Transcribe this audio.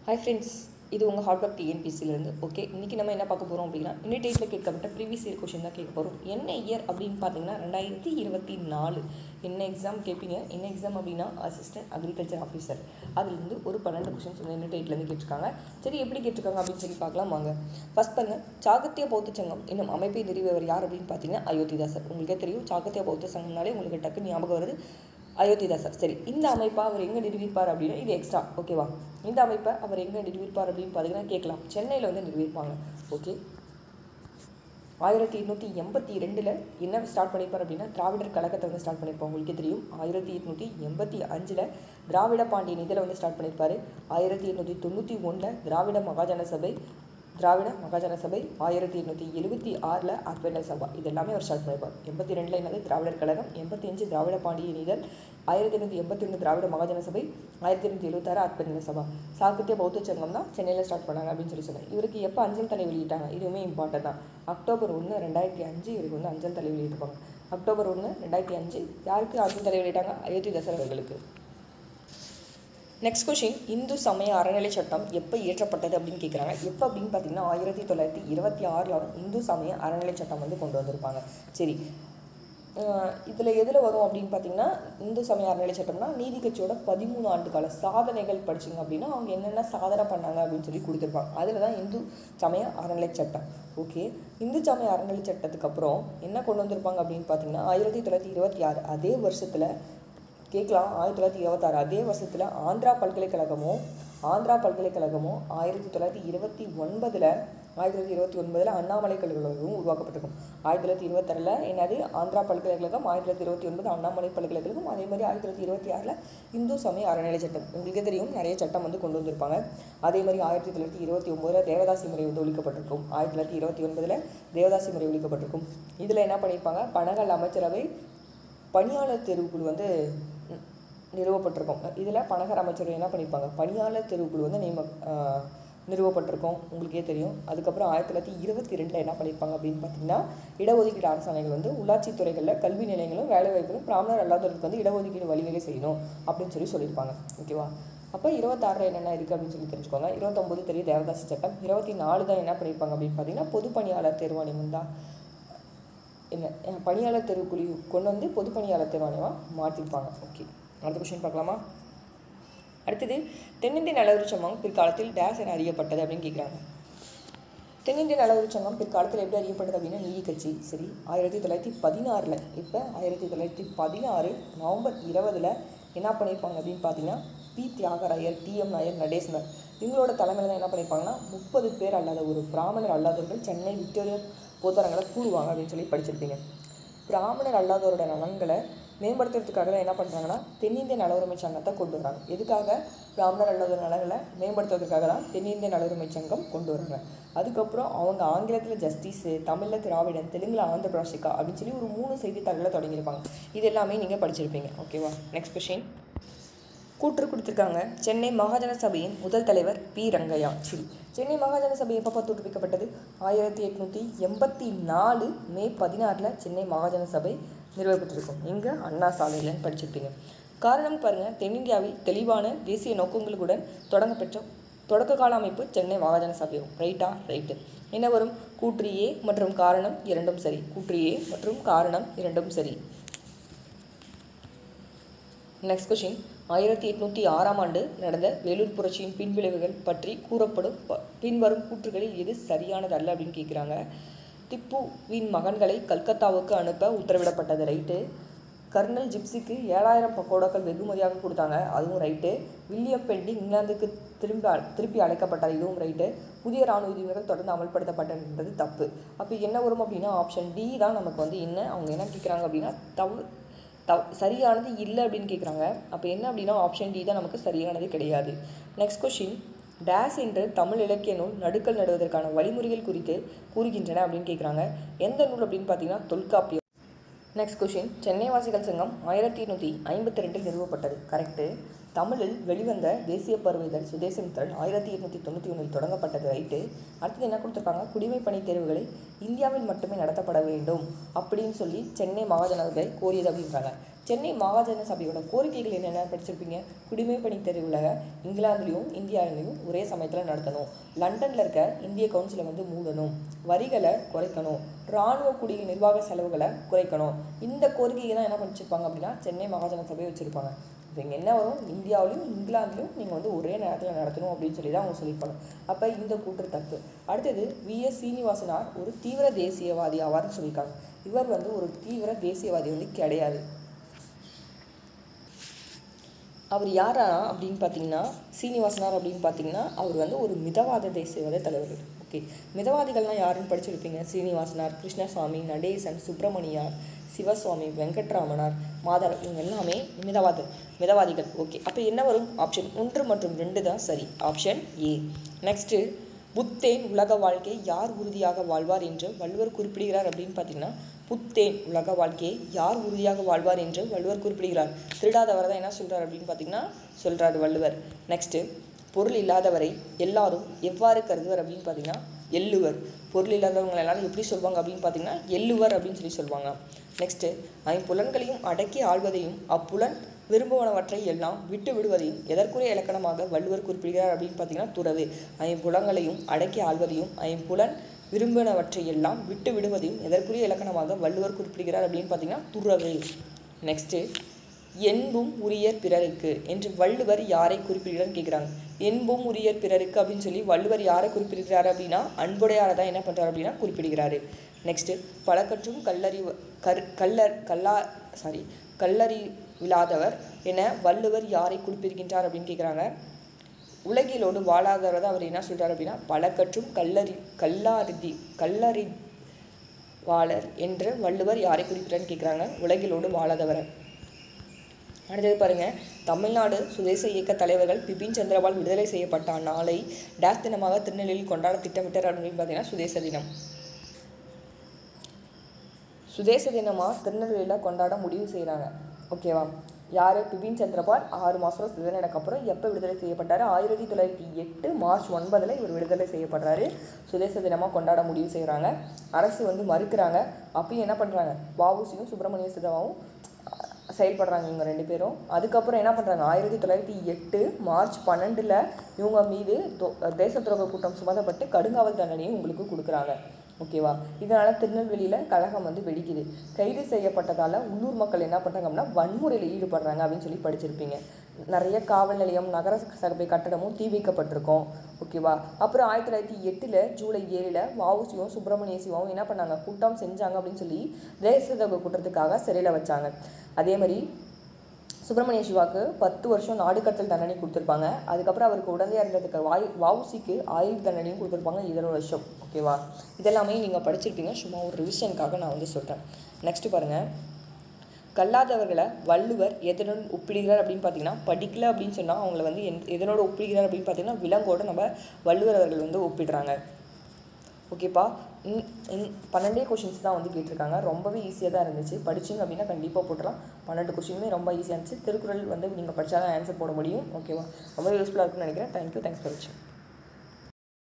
Hi friends, இது உங்கள் hard work டிஎன்பிசிலேருந்து. Okay, இன்றைக்கி நம்ம என்ன பார்க்க போகிறோம் அப்படின்னா, இன்னும் டேட்டில் கேட்கப்பட்ட ப்ரீவியஸ் இயர் கொஷின் தான் கேட்க போகிறோம். என்ன இயர் அப்படின்னு பார்த்தீங்கன்னா 2024. என்ன எக்ஸாம் கேட்பீங்க? என்ன எக்ஸாம் அப்படின்னா அசிஸ்டன்ட் அக்ரிகல்ச்சர் ஆஃபீஸர். அதுலேருந்து ஒரு 12 கொஷின்ஸ் வந்து இன்னும் டேட்லேருந்து கேட்டிருக்காங்க. சரி, எப்படி கேட்டிருக்காங்க அப்படின்னு சொல்லி பார்க்கலாம் வாங்க. ஃபஸ்ட் பாருங்க, சாகித்ய பௌத்த சங்கம் என்னும் அமைப்பை நிறுவியவர் யார் அப்படின்னு பார்த்தீங்கன்னா அயோத்திதாசர். உங்களுக்கே தெரியும், சாகித்ய பௌத்த சங்கம்னாலே உங்களுக்கு டக்கு ஞாபகம் வருது அயோத்திதாசர். சரி, இந்த அமைப்பை அவர் எங்கே நிறுவிப்பார் அப்படின்னா இது எக்ஸ்ட்ரா, ஓகேவா? இந்த அமைப்பை அவர் எங்கே நிறுவிப்பார் அப்படின்னு பார்த்தீங்கன்னா கேட்கலாம், சென்னையில் வந்து நிறுவிப்பாங்க. ஓகே, 1882 என்ன ஸ்டார்ட் பண்ணியிருப்பார் அப்படின்னா திராவிடர் கழகத்தை வந்து ஸ்டார்ட் பண்ணியிருப்பாங்க. உங்களுக்கே தெரியும், 1885 திராவிட பாண்டியன் இதில் வந்து ஸ்டார்ட் பண்ணியிருப்பார். 1891 திராவிட மகாஜன சபை, 1876 அத்வைத சபா, இது எல்லாமே அவர் ஸ்டார்ட் பண்ணியிருப்பார். 82 என்னது திராவிடர் கழகம், 85 திராவிட பாண்டியன் இதழ், 1881 திராவிட மகாஜன சபை, 1876 அத்வைத சபா. சாகித்ய பௌத்த சங்கம் தான் சென்னையில் ஸ்டார்ட் பண்ணாங்க அப்படின்னு சொல்லி சொன்னாங்க. இவருக்கு எப்போ அஞ்சல் தலை வெளியிட்டாங்க, இதுவுமே இம்பார்ட்டன் தான். அக்டோபர் 1, 2005 இவருக்கு வந்து அஞ்சல் தலை வெளியிட்டிருப்பாங்க. அக்டோபர் 1, 2005 யாருக்கு அஞ்சல் தலை வெளியிட்டாங்க? அயோத்திதாசர் அவர்களுக்கு. நெக்ஸ்ட் கொஷின், இந்து சமய அறநிலை சட்டம் எப்போ இயற்றப்பட்டது அப்படின்னு கேட்குறாங்க. எப்போ அப்படின்னு பார்த்தீங்கன்னா 1926 இந்து சமய அறநிலை சட்டம் வந்து கொண்டு வந்திருப்பாங்க. சரி, இதில் எதில் வரும் அப்படின்னு பார்த்தீங்கன்னா இந்து சமய அறநிலை சட்டம்னா நீதி கட்சியோட 13 ஆண்டு கால சாதனைகள் படிச்சிங்க அப்படின்னா அவங்க என்னென்ன சாதனை பண்ணாங்க அப்படின்னு சொல்லி கொடுத்துருப்பாங்க. அதில் தான் இந்து சமய அறநிலை சட்டம். ஓகே, இந்து சமய அறநிலை சட்டத்துக்கு அப்புறம் என்ன கொண்டு வந்திருப்பாங்க அப்படின்னு பார்த்தீங்கன்னா 1926 அதே வருஷத்தில் கேட்கலாம். 1926 அதே வருஷத்தில் ஆந்திரா பல்கலைக்கழகமும் 1929 அண்ணாமலை பல்கலைக்கழகமும் உருவாக்கப்பட்டிருக்கும். 1926 என்னது ஆந்திரா பல்கலைக்கழகம், 1929 அண்ணாமலை பல்கலைக்கழகம், அதே மாதிரி 1926 இந்து சமய அறநிலை சட்டம். உங்களுக்கே தெரியும், நிறைய சட்டம் வந்து கொண்டு வந்திருப்பாங்க. அதே மாதிரி 1929 தேவதாசி முறை வந்து ஒழிக்கப்பட்டிருக்கும். 1929 தேவதாசி முறை ஒழிக்கப்பட்டிருக்கும். இதில் என்ன பண்ணியிருப்பாங்க, பனகல் அமைச்சரவை பணியாளர் தேர்வுக்குழு வந்து நிறுவப்பட்டிருக்கும். இதில் பனகர் அமைச்சர் என்ன பண்ணியிருப்பாங்க, பணியாளர் தேர்வுக்குழு வந்து நிறுவப்பட்டிருக்கும். உங்களுக்கே தெரியும். அதுக்கப்புறம் 1922 என்ன பண்ணியிருப்பாங்க அப்படின்னு பார்த்தீங்கன்னா இடஒதுக்கீடு அரசாணைகள் வந்து உள்ளாட்சி துறைகளில் கல்வி நிலையங்களும் வேலைவாய்ப்புகளும் பிராமணர் அல்லாதவர்களுக்கு வந்து இடஒதுக்கீடு வழிவகை செய்யணும் அப்படின்னு சொல்லியிருப்பாங்க. ஓகேவா? அப்போ 26 என்னென்ன இருக்குது அப்படின்னு சொல்லி தெரிஞ்சுக்கோங்க. 29 தெரியும் தேவதாசி சட்டம். 24 தான் என்ன பண்ணியிருப்பாங்க அப்படின்னு பார்த்தீங்கன்னா பொது பணியாளர் தேர்வாணையம் தான் என்ன பணியாளர் தேர்வுக்குழு கொண்டு வந்து பொது பணியாளர் தேர்வாணையமாக மாற்றிருப்பாங்க. ஓகே, அடுத்த கொஸ்டின் பார்க்கலாமா? அடுத்தது, தென்னிந்திய நலவரி சங்கம் பிற்காலத்தில் டேஸ் என அறியப்பட்டது அப்படின்னு கேட்குறாங்க. தென்னிந்திய நலவரி சங்கம் பிற்காலத்தில் எப்படி அறியப்பட்டது அப்படின்னா நீதி கட்சி. சரி, 1916 இப்போ 1916 நவம்பர் 20 என்ன பண்ணியிருப்பாங்க அப்படின்னு பார்த்தீங்கன்னா பி தியாகராயர், டிஎம் நாயர், நடேசனர் இவங்களோட தலைமையில் தான் என்ன பண்ணியிருப்பாங்கன்னா 30 பேர் அல்லாத ஒரு பிராமணர் அல்லாதவர்கள் சென்னை விக்டோரியா பொதுரங்களை கூடுவாங்க அப்படின்னு சொல்லி படிச்சிருப்பீங்க. பிராமணர் அல்லாதவரோட நலன்களை மேம்படுத்துறதுக்காக தான் என்ன பண்ணுறாங்கன்னா தென்னிந்திய நலவுரிமை சங்கத்தை கொண்டு வராங்க. எதுக்காக? பிராமணர் அல்லாதவர் நலன்களை மேம்படுத்துவதற்காக தான் தென்னிந்திய நலவுரிமை சங்கம் கொண்டு வராங்க. அதுக்கப்புறம் அவங்க ஆங்கிலத்தில் ஜஸ்டிஸு, தமிழில் திராவிடன், தெலுங்கில் ஆந்திர பிராஷிகா அப்படின்னு சொல்லி ஒரு 3 செய்தித்தாள்களை தொடங்கியிருப்பாங்க. இது எல்லாமே நீங்கள் படிச்சிருப்பீங்க. ஓகேவா? நெக்ஸ்ட் கொஸ்டின், கூற்று கொடுத்துருக்காங்க. சென்னை மகாஜன சபையின் முதல் தலைவர் பி ரங்கையா. சரி, சென்னை மகாஜன சபை எப்போ தோற்றுவிக்கப்பட்டது? 1884 மே 16 சென்னை மகாஜன சபை நிறுவப்பட்டிருக்கும். இங்கே அண்ணா சாலையில்னு படிச்சிருப்பீங்க. காரணம் பாருங்கள், தென்னிந்தியாவில் தெளிவான தேசிய நோக்கங்களுடன் தொடங்கப்பெற்ற தொடக்க கால அமைப்பு சென்னை மகாஜன சபையும். ரைட்டா? ரைட்டு. என்ன வரும்? கூற்று ஏ மற்றும் காரணம் இரண்டும் சரி. கூற்று ஏ மற்றும் காரணம் இரண்டும் சரி. நெக்ஸ்ட் கொஸ்டின், 1806 நடந்த வேலூர் புரட்சியின் பின்விளைவுகள் பற்றி கூறப்படும் பின்வரும் கூற்றுகளில் எது சரியானது அல்ல அப்படின்னு கேட்குறாங்க. திப்புவின் மகன்களை கல்கத்தாவுக்கு அனுப்ப உத்தரவிடப்பட்டது. ரைட்டு. கர்னல் ஜிப்சிக்கு 7000 பக்கோடாக்கள் வெகுமதியாக கொடுத்தாங்க. அதுவும் ரைட்டு. வில்லியம் பெண்டி இங்கிலாந்துக்கு திருப்பி அழைக்கப்பட்டார். இதுவும் ரைட்டு. புதிய இராணுவ விதிமுறைகள் தொடர்ந்து அமல்படுத்தப்பட்டது தப்பு. அப்போ என்ன வரும் அப்படின்னா ஆப்ஷன் டி தான் நமக்கு வந்து என்ன அவங்க என்ன கேட்குறாங்க அப்படின்னா சரியானது இல்லை அப்படின்னு கேட்குறாங்க. அப்போ என்ன அப்படின்னா ஆப்ஷன் டி தான் நமக்கு சரியானது கிடையாது. நெக்ஸ்ட் கொஸ்டின், டேஸ் என்று தமிழ் இலக்கிய நூல் நடுக்கல் நடுவதற்கான வழிமுறைகள் குறித்து கூறுகின்றன அப்படின்னு கேட்குறாங்க. எந்த நூல் அப்படின்னு பார்த்தீங்கன்னா தொல்காப்பியம். நெக்ஸ்ட் கொஸ்டின், சென்னை வாசிகள் சங்கம் 1852 நிறுவப்பட்டது. கரெக்டு. தமிழில் வெளிவந்த தேசிய பருவ இதழ் சுதேசமித்திரன் 1891 தொடங்கப்பட்டது ரைட்டு. அடுத்தது என்ன கொடுத்துருக்காங்க, குடிமைப் பணி தேர்வுகளை இந்தியாவில் மட்டுமே நடத்தப்பட வேண்டும் அப்படின்னு சொல்லி சென்னை மாகாண சபை கோரியது அப்படின்றாங்க. சென்னை மாகாண சபையோட கோரிக்கைகள் என்னென்ன படிச்சிருப்பீங்க. குடிமைப் பணி தேர்வுகளை இங்கிலாந்துலேயும் இந்தியாவிலையும் ஒரே சமயத்தில் நடத்தணும், லண்டனில் இருக்க இந்திய கவுன்சிலை வந்து மூடணும், வரிகளை குறைக்கணும், இராணுவ குடிகள் நிர்வாக செலவுகளை குறைக்கணும். இந்த கோரிக்கையை தான் என்ன பண்ணிச்சிருப்பாங்க அப்படின்னா சென்னை மாகாண சபையை வச்சுருப்பாங்க. இப்போ இங்கே என்ன வரும், இந்தியாவிலையும் இங்கிலாந்துலையும் நீங்கள் வந்து ஒரே நேரத்தில் நடத்தணும் அப்படின்னு சொல்லி தான் அவங்க சொல்லியிருப்பாங்க. அப்போ இந்த கூற்று தப்பு. அடுத்தது V.S. சீனிவாசனார் ஒரு தீவிர தேசியவாதி ஆவார்னு சொல்லியிருக்காங்க. இவர் வந்து ஒரு தீவிர தேசியவாதி வந்து கிடையாது. அவர் யாரா அப்படின்னு பார்த்தீங்கன்னா சீனிவாசனார் அப்படின்னு பார்த்தீங்கன்னா அவர் வந்து ஒரு மிதவாத தேசியவாத தலைவர். ஓகே, மிதவாதிகள்லாம் யாருன்னு படிச்சிருப்பீங்க. சீனிவாசனார், கிருஷ்ணசாமி, நடேசன், சுப்பிரமணியார், சிவசுவாமி, வெங்கட்ராமனார், மாதவ, இவங்க எல்லாமே மிதவாதிகள். ஓகே, அப்போ என்ன வரும், ஆப்ஷன் 1 மற்றும் 2 தான் சரி, ஆப்ஷன் ஏ. நெக்ஸ்ட்டு, புத்தேன் உலக வாழ்க்கை யார் உறுதியாக வாழ்வார் என்று வள்ளுவர் குறிப்பிடுகிறார் அப்படின்னு பார்த்தீங்கன்னா புத்தேன் உலக வாழ்க்கையை யார் உறுதியாக வாழ்வார் என்று வள்ளுவர் குறிப்பிடுகிறார். திருடாதவரை தான் என்ன சொல்கிறார் அப்படின்னு பார்த்தீங்கன்னா சொல்கிறார் வள்ளுவர். நெக்ஸ்ட்டு, பொருள் இல்லாதவரை எல்லாரும் எவ்வாறு கருதுவர் அப்படின்னு பார்த்தீங்கன்னா எள்ளுவர். பொருள் இல்லாதவங்களை எல்லாரும் எப்படி சொல்லுவாங்க அப்படின்னு பார்த்தீங்கன்னா எள்ளுவர் அப்படின்னு சொல்லி சொல்லுவாங்க. நெக்ஸ்ட்டு, ஐம்புலன்களையும் அடக்கி ஆள்வதையும் அப்புலன் விரும்புவனவற்றை எல்லாம் விட்டு விடுவதையும் எதற்குரிய இலக்கணமாக வள்ளுவர் குறிப்பிடுகிறார் அப்படின்னு பார்த்தீங்கன்னா துறவு. ஐம்புலங்களையும் அடக்கி ஆள்வதையும் ஐம்புலன் விரும்பினவற்றை எல்லாம் விட்டு விடுவதையும் எதற்குரிய இலக்கணமாக வள்ளுவர் குறிப்பிடுகிறார் அப்படின்னு பார்த்தீங்கன்னா துறவு. நெக்ஸ்ட்டு, என்பும் உரியர் பிறருக்கு என்று வள்ளுவர் யாரை குறிப்பிடுகிறான்னு கேட்குறாங்க. என்பும் உரியர் பிறருக்கு அப்படின்னு சொல்லி வள்ளுவர் யாரை குறிப்பிடுகிறாரு அப்படின்னா அன்புடையாரை தான் என்ன பண்ணுறாரு அப்படின்னா குறிப்பிடுகிறாரு. நெக்ஸ்ட்டு, பழக்கற்றும் கல்லறிவில்லாதவர் என வள்ளுவர் யாரை குறிப்பிடுகின்றார் அப்படின்னு கேட்குறாங்க. உலகிலோடு வாழாதவர் தான் அவர் என்ன சொல்கிறார் அப்படின்னா பழக்கற்றும் கல்லறிவாளர் என்று வள்ளுவர் யாரை குறிப்பிட்டான்னு கேட்குறாங்க. உலகிலோடு வாழாதவரை. அடுத்தது பாருங்கள், தமிழ்நாடு சுதேச இயக்க தலைவர்கள் பிபின் சந்திரபால் விடுதலை செய்யப்பட்ட நாளை டேஸ் தினமாக திருநெல்வேலியில் கொண்டாட திட்டமிட்டார் அப்படின்னு பார்த்தீங்கன்னா சுதேச தினம். சுதேச தினமாக திருநெல்வேலியில் கொண்டாட முடிவு செய்கிறாங்க. ஓகேவா, யார், பிபின் சந்திரபால் 6 மாதம் சிதறினதுக்கு அப்புறம் எப்போ விடுதலை செய்யப்பட்டார், 1908 மார்ச் 9 இவர் விடுதலை செய்யப்படுறாரு. சுதேச தினமாக கொண்டாட முடிவு செய்கிறாங்க. அரசு வந்து மறுக்கிறாங்க. அப்பயும் என்ன பண்ணுறாங்க, வ.உ.சியும் சுப்பிரமணிய சிவாவும் செயல்படுறாங்க இவங்க 2 பேரும். அதுக்கப்புறம் என்ன பண்ணுறாங்க, 1908 மார்ச் 12 இவங்க மீது தேச துரோக குற்றம் சுமத்தப்பட்டு கடுங்காவல் தண்டனையும் உங்களுக்கு கொடுக்குறாங்க. ஓகேவா, இதனால் திருநெல்வேலியில் கழகம் வந்து வெடிக்குது. கைது செய்யப்பட்டதால் உள்ளூர் மக்கள் என்ன பண்ணுறாங்க அப்படின்னா வன்முறையில் ஈடுபடுறாங்க அப்படின்னு சொல்லி படிச்சிருப்பீங்க. நிறைய காவல் நிலையம், நகர சபை கட்டடமும் தீ வைக்கப்பட்டிருக்கோம். ஓகேவா, அப்புறம் 1908 ஜூலை 7 வ.உ.சியும் சுப்பிரமணிய சிவாவும் என்ன பண்ணாங்க, கூட்டம் செஞ்சாங்க அப்படின்னு சொல்லி தேச துரோக குற்றத்துக்காக சிறையில் வச்சாங்க. அதே மாதிரி சுப்பிரமணிய சிவாவுக்கு 10 வருஷம் நாடு கடத்தல் தண்டனை கொடுத்துருப்பாங்க. அதுக்கப்புறம் அவருக்கு உடனடியாக இருந்ததுக்கு வ.உ.சிக்கு ஆயுள் தண்டனையும் கொடுத்துருப்பாங்க 20 வருஷம். ஓகேவா, இதெல்லாமே நீங்கள் படிச்சிருப்பீங்க. சும்மா ஒரு ரிவிஷனுக்காக நான் வந்து சொல்கிறேன். நெக்ஸ்ட்டு பாருங்கள், கல்லாதவர்களை வள்ளுவர் எதனோடு ஒப்பிடுகிறார் அப்படின்னு பார்த்தீங்கன்னா படிக்கலை அப்படின்னு சொன்னால் அவங்கள வந்து எதனோடு ஒப்பிடுகிறார் அப்படின்னு பார்த்தீங்கன்னா விலங்கோடு நம்ம வள்ளுவர் அவர்கள் வந்து ஒப்பிடுறாங்க. ஓகேப்பா, 12 கொஷின்ஸ் தான் வந்து கேட்டிருக்காங்க. ரொம்பவே ஈஸியாக தான் இருந்துச்சு. படிச்சிங்க அப்படின்னா கண்டிப்பாக போட்டுடலாம். 12 கொஷினுமே ரொம்ப ஈஸியாக இருந்துச்சு. திருக்குறள் வந்து நீங்கள் படித்தா தான் ஆன்சர் போட முடியும். ஓகேவா, ரொம்ப யூஸ்ஃபுல்லாக இருக்குன்னு நினைக்கிறேன். தேங்க்யூ, தேங்க்ஸ் ஃபார் வாட்சிங்.